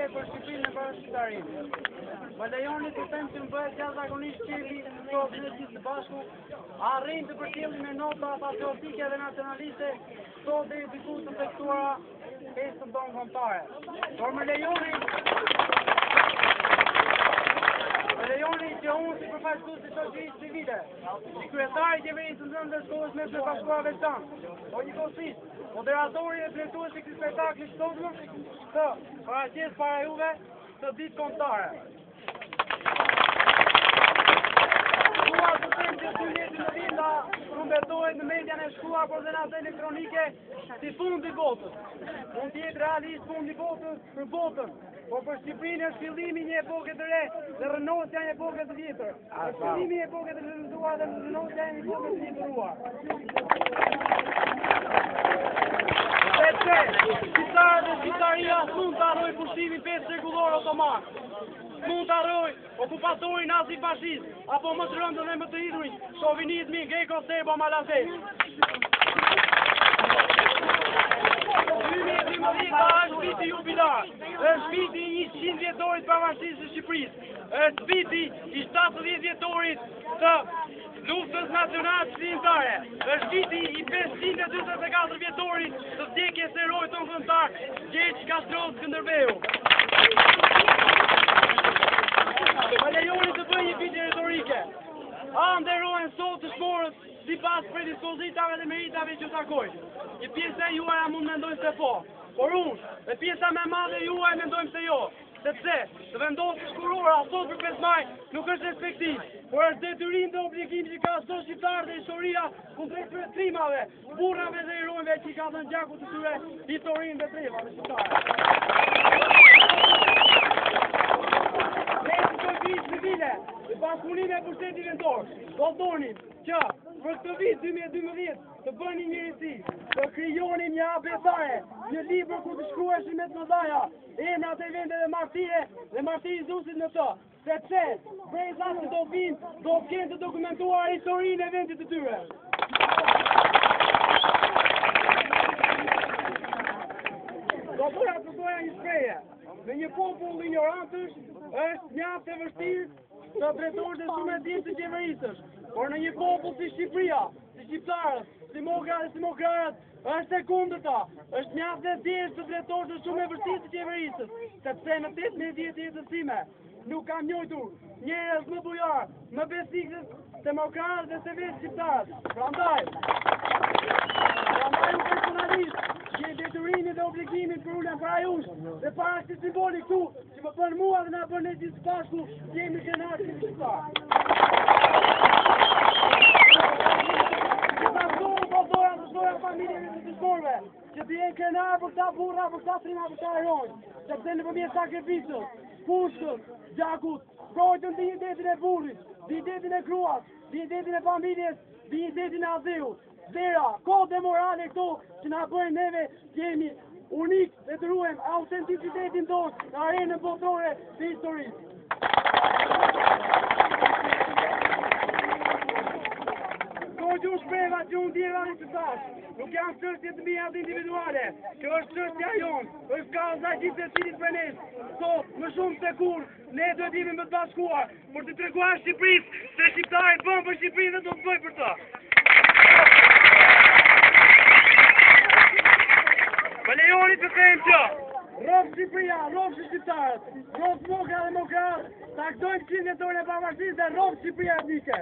Për Shqipërinë e Bashkëtarinë. Më lejoni të them që më bëhet jashtëzakonisht qefi sot ne gjithë së bashku arrin të përcjellim me nota patriotike dhe nacionaliste sot deri diku të tekstuara festën tonë kombëtare. Por më lejoni që unë si përfaqësues i shoqërisë civile, si kryetari i qeverisë së Ndërmjet Shkollës Mesme të Bashkuarave Veçantë, njëkohësisht moderatori dhe drejtuesi i këtij spektakli shtozur, të paraqes para juve të ditë kombëtare. Dua të them që synneti në vinda humbetohet në median e shkruar por dhe në atë elektronike si fundi i botës. Mund të jetë realisht fundi i botës për botën, por për Shqipërinë është fillimi një epoke të re dhe rënosja një epoke të vjetër. Është fillimi një epoke të rënduar dhe rënosja një epoke të vjetëruar. Sepse shqiptarët dhe shqiptaria s'mund të harrojë pushimin 5 shekullor otoman. S'mund të harrojë okupatorin nazi-fashist, apo më të rëndën dhe më të hidhurin shovinizmin greko-serbo-malazes. 2013 është viti jubilar, është viti i 100 vjetorit pavarësisë së Shqipërisë, është viti i 70 vjetorit të luftës nacionale shqiptare, është viti i 544 vjetorit të vdekjes së herojit tonë kombëtar, Gjergj Kastror Skënderbeu. Më lejoni të bëj një pyetje retorike. A nderohen sot të shmorët sipas predispozitave dhe meritave që takojnë? Një pjesë e juaja mund mendojnë se po, por unë dhe pjesa më e madhe juaj mendojmë se jo, sepse të vendosë shkurora sot për 5 maj nuk është respektiv, por është detyrim dhe obligim që ka sot shqiptarë dhe historia kundrejt trimave, burrave dhe herojve që ka dhënë gjakut të tyre historinë dhe trevave shqiptare. Ne si shoqërisë civile, dhe bashkëpunimi me pushtetin vendor, do donim që për këtë vit 2012 të bëni njërisi, të krijonin një abecare, një libër ku të shkruheshin me të mëdhaja, emrat e vende dhe martirizuesit në të, sepse brezat që do vinë, do kenë të dokumentuar historinë e vendit të tyre. Do të bëja një shprehje, në një popull ignorantësh është mjaft e vështirë të drejtosh dhe shumë e dinë të qeverisësh, por në një popull si Shqipëria, si shqiptarët, si demokratët, është e kundërta, është mjaft e thjeshtë të drejtosh dhe shumë e vështirë të qeverisës, sepse në 18 vjet jetës time nuk kam njohur njerëz më bujar, më besikës, demokratët dhe se vetë shqiptarët. Prandaj unë personalisht që detyrimin dhe obligimin për ulën para jush dhe para këtij simboli këtu që më bën mua dhe na bën ne gjithë bashku jemi kënaqur si shqiptarë. Familjeve të të shkorve, që të jenë krenar për këta burra, për këta trima, për këta heronjë, sepse në përmjet sakrificës, pushkës, gjakut, projtën të identin e burrit, identin e kruas, identin e familjes, identin e azeut. Zera, kode morale këto që na bëjnë neve jemi unik dhe të ruhem autenticitetin tonë në arenën botërore të historisë. Që shpreva që unë djeva një të tash, nuk janë çështje të mia të individuale, që është çështja jonë, është kauza gjithë se cilit për nesë. Sot, më shumë se kur, ne duhet jemi më të bashkuar, për të treguar Shqipërisë se shqiptarët bënë për Shqipërinë dhe do të bëjë për të. Më lejoni të them që rrofë Shqipëria, rrofë shqiptarët, rrofë moka dhe demokratë, taktojnë 100 vjetorin e pavarësisë dhe rrofë Shqipëria etnike.